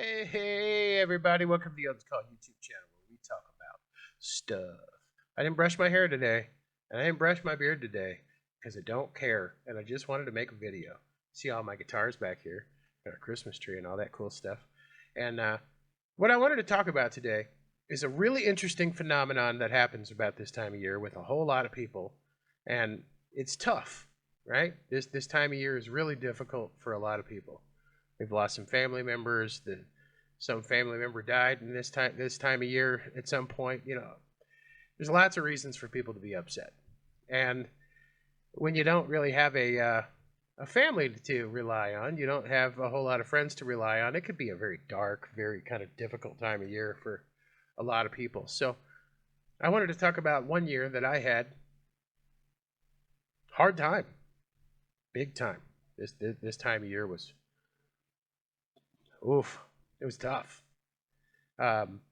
Hey, everybody, welcome to the Others Call YouTube channel where we talk about stuff. I didn't brush my hair today, and I didn't brush my beard today because I don't care, and I just wanted to make a video. See all my guitars back here, and our Christmas tree, and all that cool stuff. And what I wanted to talk about today is a really interesting phenomenon that happens about this time of year with a whole lot of people, and it's tough, right? This time of year is really difficult for a lot of people. We've lost some family members. Some family member died in this time of year at some point. There's lots of reasons for people to be upset, and when you don't really have a family to rely on, you don't have a whole lot of friends to rely on. It could be a very dark, very kind of difficult time of year for a lot of people. So I wanted to talk about one year that I had hard time, big time. This time of year was oof. It was tough. Um,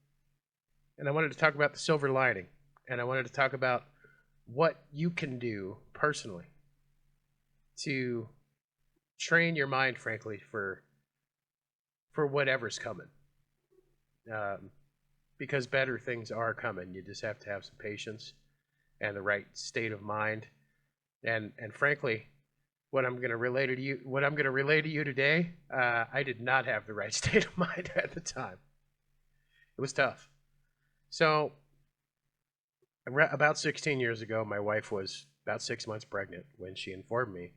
and I wanted to talk about the silver lining, and I wanted to talk about what you can do personally to train your mind, frankly, for whatever's coming. Um, because better things are coming. You just have to have some patience and the right state of mind. And frankly, what I'm going to relay to you today, I did not have the right state of mind at the time. It was tough. So about 16 years ago, my wife was about 6 months pregnant when she informed me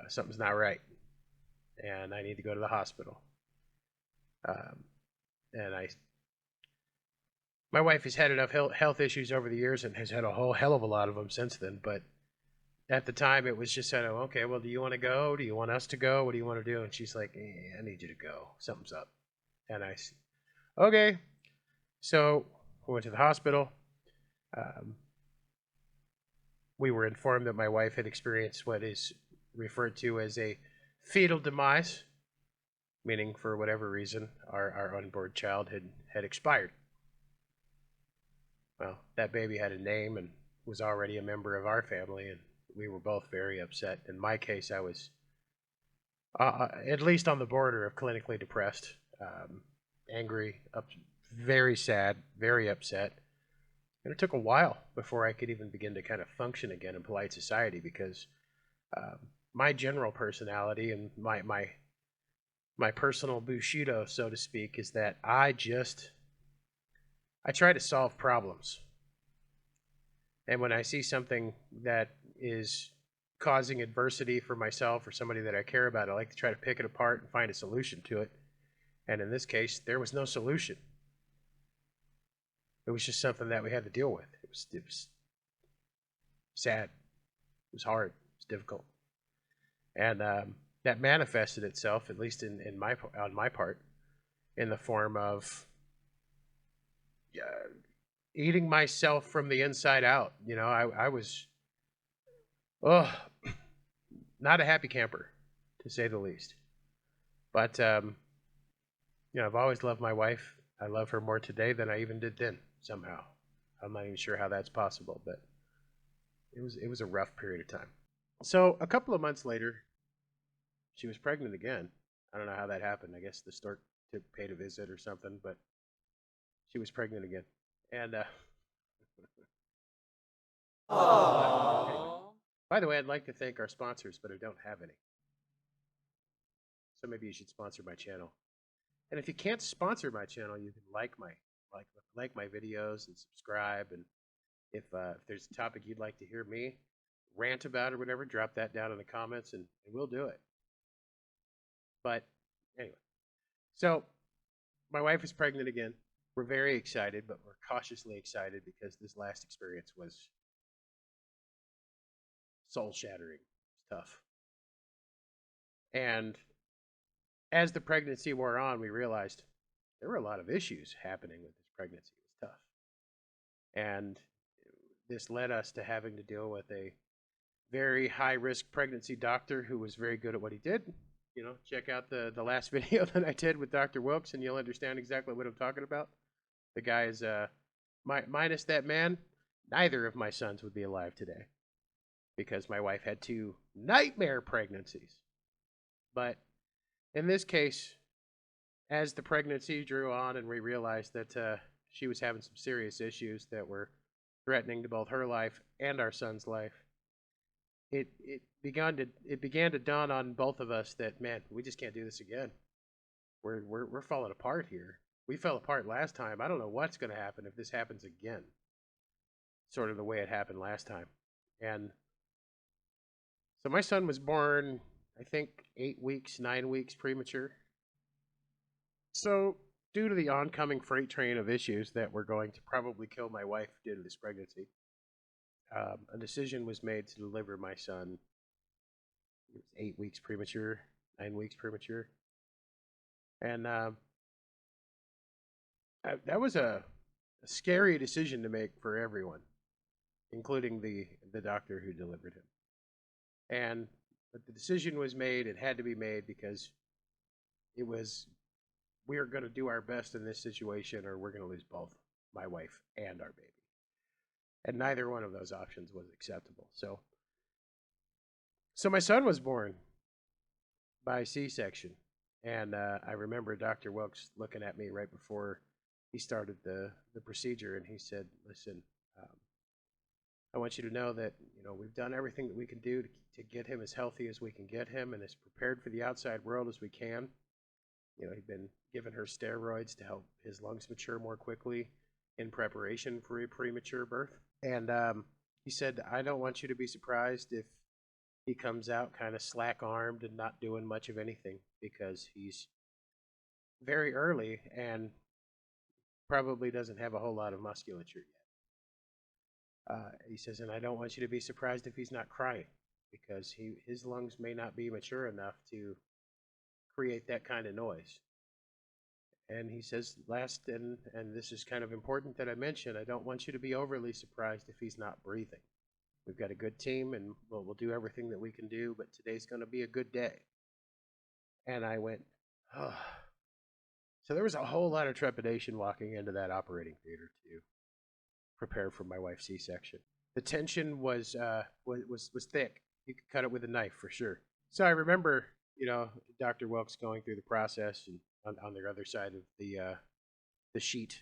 something's not right, and I need to go to the hospital. Um, and my wife has had enough health issues over the years and has had a whole hell of a lot of them since then. But at the time, it was just okay, well, do you want to go? Do you want us to go? What do you want to do? And she's like, I need you to go. Something's up. And I said, okay. So we went to the hospital. Um, we were informed that my wife had experienced what is referred to as a fetal demise, meaning for whatever reason, our unborn child had expired. Well, that baby had a name and was already a member of our family, and we were both very upset. In my case, I was at least on the border of clinically depressed, angry, very sad, very upset. And it took a while before I could even begin to kind of function again in polite society because my general personality and my personal bushido, so to speak, is that I try to solve problems. And when I see something that is causing adversity for myself or somebody that I care about, I like to try to pick it apart and find a solution to it. And in this case, there was no solution. It was just something that we had to deal with. It was sad. It was hard. It was difficult. And that manifested itself, at least on my part, in the form of eating myself from the inside out. I was, oh, not a happy camper, to say the least. But I've always loved my wife. I love her more today than I even did then. Somehow, I'm not even sure how that's possible, but it was a rough period of time. So a couple of months later, she was pregnant again. I don't know how that happened. I guess the stork paid a visit or something, but she was pregnant again. And anyway, by the way, I'd like to thank our sponsors, but I don't have any. So maybe you should sponsor my channel. And if you can't sponsor my channel, you can like my videos and subscribe. And if there's a topic you'd like to hear me rant about or whatever, drop that down in the comments, and we'll do it. But anyway, so my wife is pregnant again. We're very excited, but we're cautiously excited because this last experience was soul-shattering. It's tough. And as the pregnancy wore on, we realized there were a lot of issues happening with this pregnancy. It was tough. And this led us to having to deal with a very high-risk pregnancy doctor who was very good at what he did. Check out the last video that I did with Dr. Wilkes, and you'll understand exactly what I'm talking about. The guy is, minus that man, neither of my sons would be alive today because my wife had 2 nightmare pregnancies. But in this case, as the pregnancy drew on and we realized that she was having some serious issues that were threatening to both her life and our son's life, it began to dawn on both of us that, man, we just can't do this again. We're falling apart here. We fell apart last time. I don't know what's going to happen if this happens again. Sort of the way it happened last time. And so my son was born, I think, 8 weeks, 9 weeks premature. So, due to the oncoming freight train of issues that were going to probably kill my wife due to this pregnancy, a decision was made to deliver my son. It was 8 weeks premature, 9 weeks premature, and that was a scary decision to make for everyone, including the doctor who delivered him. And but the decision was made. It had to be made because it was we are going to do our best in this situation, or we're going to lose both my wife and our baby. And neither one of those options was acceptable. So my son was born by C-section, and I remember Dr. Wilkes looking at me right before he started the procedure, and he said, "Listen, I want you to know that we've done everything that we can do to get him as healthy as we can get him, and as prepared for the outside world as we can. He'd been given her steroids to help his lungs mature more quickly in preparation for a premature birth." And he said, "I don't want you to be surprised if he comes out kind of slack-armed and not doing much of anything, because he's very early and probably doesn't have a whole lot of musculature yet." He says, "And I don't want you to be surprised if he's not crying, because his lungs may not be mature enough to create that kind of noise." And he says, last, and this is kind of important that I mention, "I don't want you to be overly surprised if he's not breathing. We've got a good team, and we'll do everything that we can do, but today's going to be a good day." And I went, oh. So there was a whole lot of trepidation walking into that operating theater to prepare for my wife's C-section. The tension was thick. You could cut it with a knife for sure. So I remember, Dr. Wilkes going through the process and on the other side of the sheet,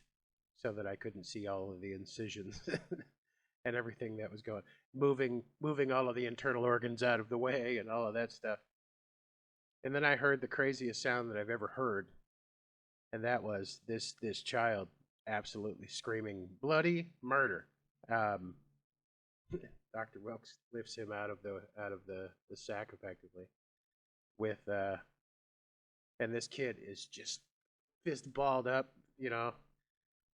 so that I couldn't see all of the incisions and everything that was going, moving all of the internal organs out of the way and all of that stuff. And then I heard the craziest sound that I've ever heard, and that was this child absolutely screaming bloody murder. Dr. Wilkes lifts him out of the sack effectively with and this kid is just fist balled up,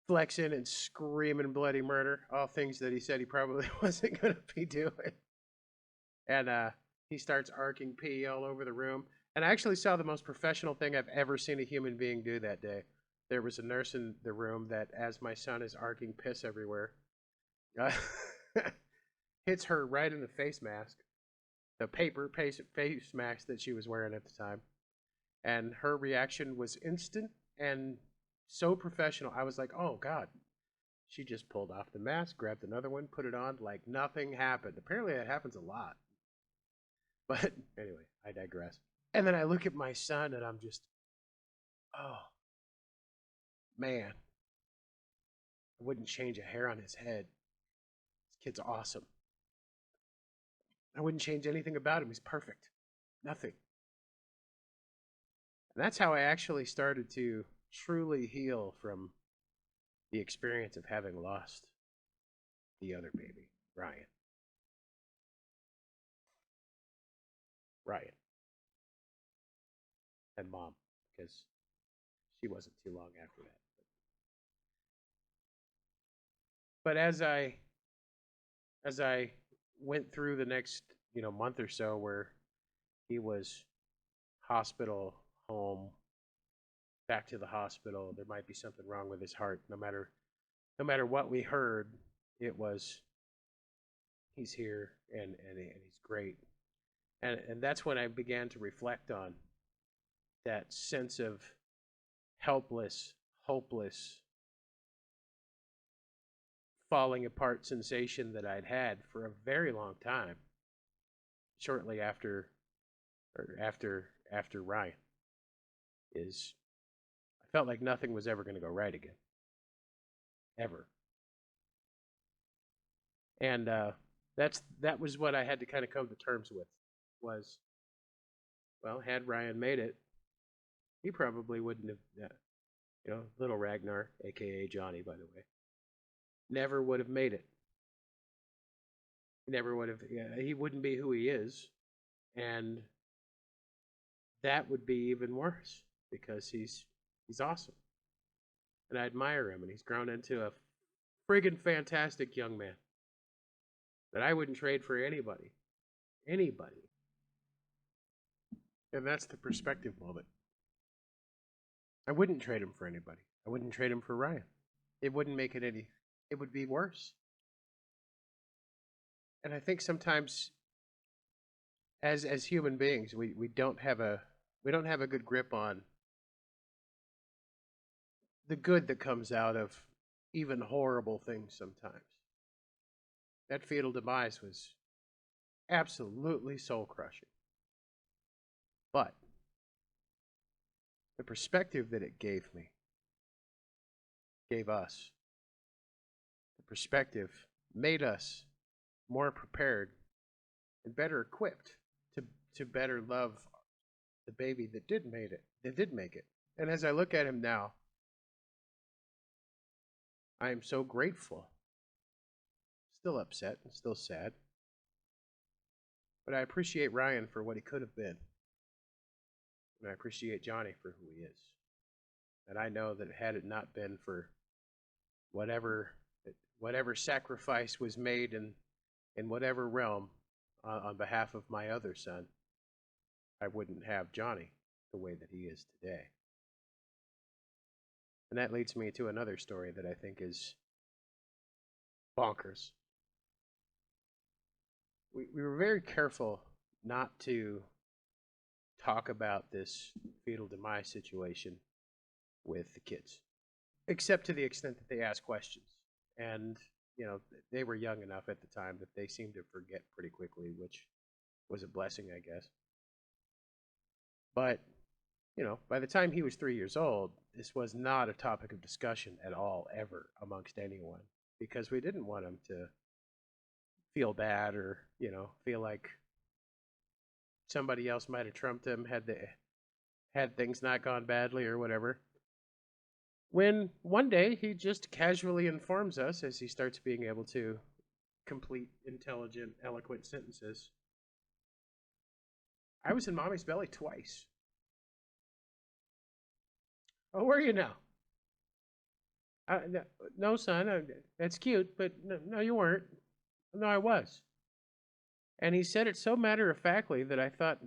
flexing and screaming bloody murder, all things that he said he probably wasn't going to be doing. And he starts arcing pee all over the room. And I actually saw the most professional thing I've ever seen a human being do that day. There was a nurse in the room that, as my son is arcing piss everywhere, hits her right in the face mask, the paper face mask that she was wearing at the time. And her reaction was instant and so professional. I was like, oh, God. She just pulled off the mask, grabbed another one, put it on like nothing happened. Apparently that happens a lot. But anyway, I digress. And then I look at my son and I'm just, oh, man. I wouldn't change a hair on his head. This kid's awesome. I wouldn't change anything about him. He's perfect. Nothing. And that's how I actually started to truly heal from the experience of having lost the other baby, Ryan. And Mom, because she wasn't too long after that. But as I went through the next month or so, where he was hospital, home, back to the hospital, there might be something wrong with his heart. No matter what we heard, it was, he's here and he's great. And that's when I began to reflect on that sense of helpless, hopeless, falling apart sensation that I'd had for a very long time, shortly after Ryan. Is Felt like nothing was ever going to go right again. Ever. And that was what I had to kind of come to terms with. Was, well, had Ryan made it, he probably wouldn't have, little Ragnar, aka Johnny, by the way, never would have made it. He never would have. He wouldn't be who he is, and that would be even worse because he's awesome, and I admire him, and he's grown into a friggin' fantastic young man that I wouldn't trade for anybody, anybody. And that's the perspective moment. I wouldn't trade him for anybody. I wouldn't trade him for Ryan. It wouldn't make it any. It would be worse. And I think sometimes, as human beings, we don't have a good grip on the good that comes out of even horrible things sometimes. That fetal demise was absolutely soul crushing. But the perspective that it gave me, gave us, the perspective made us more prepared and better equipped to better love the baby that did make it. And as I look at him now, I am so grateful. Still upset and still sad. But I appreciate Ryan for what he could have been. And I appreciate Johnny for who he is. And I know that had it not been for whatever sacrifice was made in whatever realm on behalf of my other son, I wouldn't have Johnny the way that he is today. And that leads me to another story that I think is bonkers. We were very careful not to talk about this fetal demise situation with the kids, except to the extent that they asked questions. And, they were young enough at the time that they seemed to forget pretty quickly, which was a blessing, I guess. But, by the time he was 3 years old, this was not a topic of discussion at all, ever, amongst anyone, because we didn't want him to feel bad or, feel like somebody else might have trumped him had things not gone badly or whatever. When one day he just casually informs us, as he starts being able to complete intelligent, eloquent sentences, I was in mommy's belly twice. Oh, were you now? No, son, that's cute, but no, you weren't. No, I was. And he said it so matter-of-factly that I thought,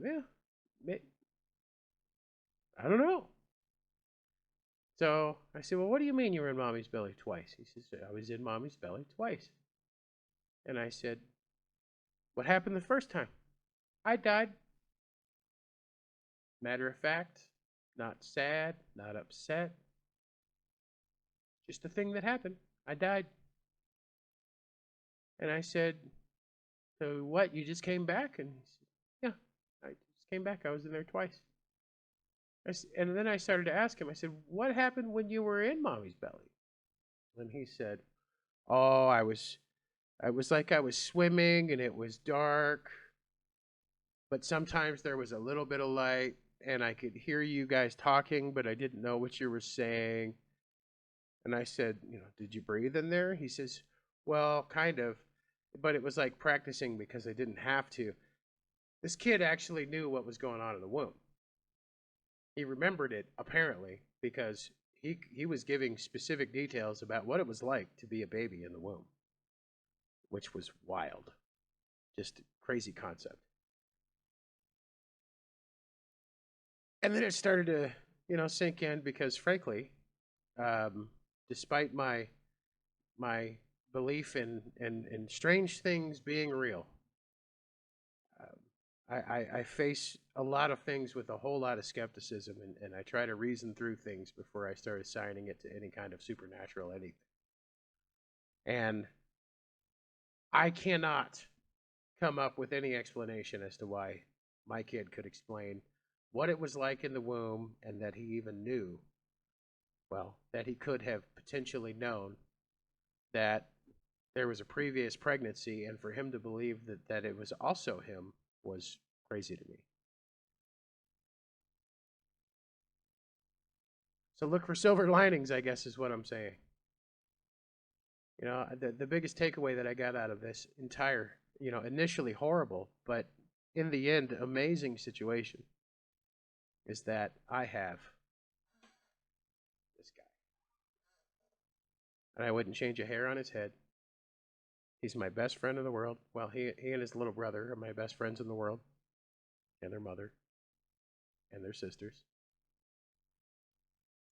I don't know. So I said, well, what do you mean you were in mommy's belly twice? He says, I was in mommy's belly twice. And I said, what happened the first time? I died. Matter of fact, not sad, not upset. Just a thing that happened. I died. And I said, so what, you just came back? And he said, yeah, I just came back. I was in there twice. And then I started to ask him, I said, what happened when you were in mommy's belly? And he said, oh, I was like I was swimming and it was dark, but sometimes there was a little bit of light and I could hear you guys talking, but I didn't know what you were saying. And I said, did you breathe in there? He says, well, kind of, but it was like practicing because I didn't have to. This kid actually knew what was going on in the womb. He remembered it, apparently, because he was giving specific details about what it was like to be a baby in the womb, which was wild. Just a crazy concept. And then it started to, sink in because, frankly, despite my belief in strange things being real, I face a lot of things with a whole lot of skepticism, and I try to reason through things before I start assigning it to any kind of supernatural anything. And I cannot come up with any explanation as to why my kid could explain what it was like in the womb and that he even knew Well, that he could have potentially known that there was a previous pregnancy, and for him to believe that it was also him was crazy to me. So look for silver linings, I guess, is what I'm saying. You know, the biggest takeaway that I got out of this entire, initially horrible, but in the end, amazing situation is that I have this guy. And I wouldn't change a hair on his head. He's my best friend in the world. Well, he and his little brother are my best friends in the world, and their mother, and their sisters.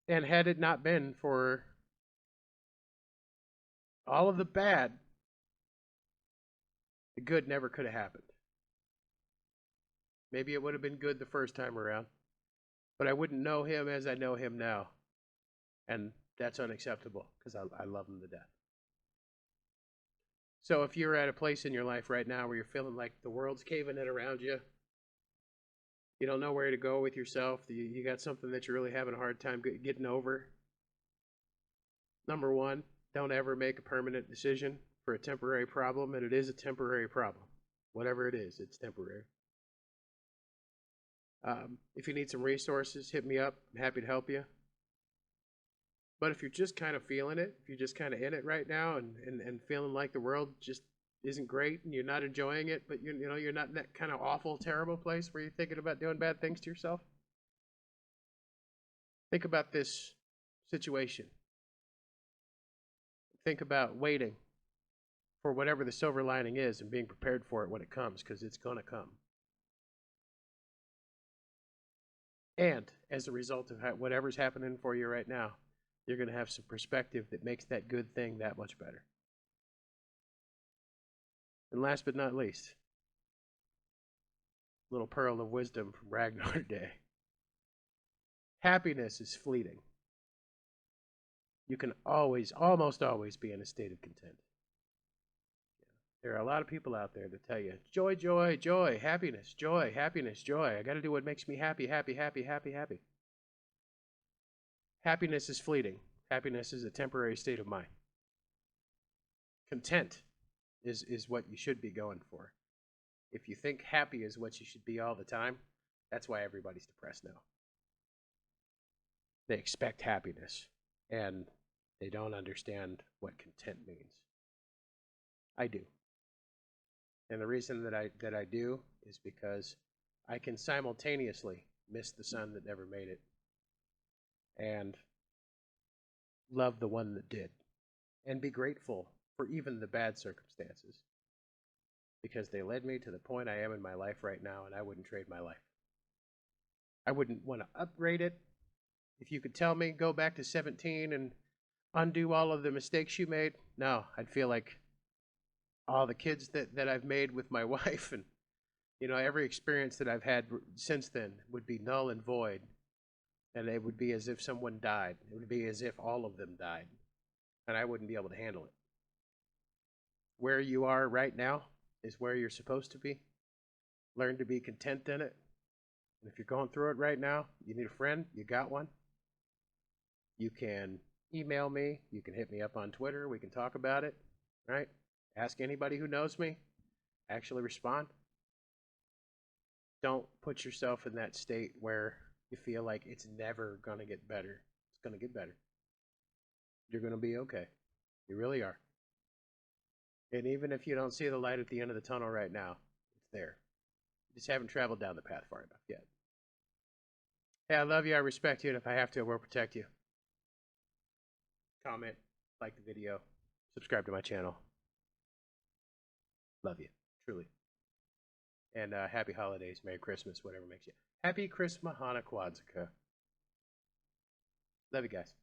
And had it not been for all of the bad, the good never could have happened. Maybe it would have been good the first time around, but I wouldn't know him as I know him now. And that's unacceptable because I love him to death. So if you're at a place in your life right now where you're feeling like the world's caving in around you, you don't know where to go with yourself, you got something that you're really having a hard time getting over, number one, don't ever make a permanent decision for a temporary problem, and it is a temporary problem. Whatever it is, it's temporary. If you need some resources, hit me up. I'm happy to help you. But if you're just kind of feeling it, if you're just kind of in it right now and feeling like the world just isn't great and you're not enjoying it, but you're not in that kind of awful, terrible place where you're thinking about doing bad things to yourself, think about this situation. Think about waiting for whatever the silver lining is and being prepared for it when it comes, because it's going to come. And as a result of whatever's happening for you right now, you're going to have some perspective that makes that good thing that much better. And last but not least, little pearl of wisdom from Ragnar Day. Happiness is fleeting. You can always, almost always, be in a state of content. There are a lot of people out there that tell you, joy, joy, joy, happiness, joy, happiness, joy. I got to do what makes me happy, happy, happy, happy, happy. Happiness is fleeting. Happiness is a temporary state of mind. Content is what you should be going for. If you think happy is what you should be all the time, that's why everybody's depressed now. They expect happiness, and they don't understand what content means. I do. And the reason that I do is because I can simultaneously miss the son that never made it and love the one that did, and be grateful for even the bad circumstances, because they led me to the point I am in my life right now, and I wouldn't trade my life. I wouldn't want to upgrade it. If you could tell me, go back to 17 and undo all of the mistakes you made, no, I'd feel like all the kids that I've made with my wife and every experience that I've had since then would be null and void, and it would be as if someone died. It would be as if all of them died, and I wouldn't be able to handle it. Where you are right now is where you're supposed to be. Learn to be content in it. And if you're going through it right now, you need a friend, you got one. You can email me, you can hit me up on Twitter, we can talk about it, right? Ask anybody who knows me. Actually respond. Don't put yourself in that state where you feel like it's never going to get better. It's going to get better. You're going to be okay. You really are. And even if you don't see the light at the end of the tunnel right now, it's there. You just haven't traveled down the path far enough yet. Hey, I love you. I respect you. And if I have to, I will protect you. Comment, like the video, subscribe to my channel. Love you, truly. And happy holidays, Merry Christmas, whatever makes you. Happy Christmas, Hanukkah, Kwanzaa. Love you guys.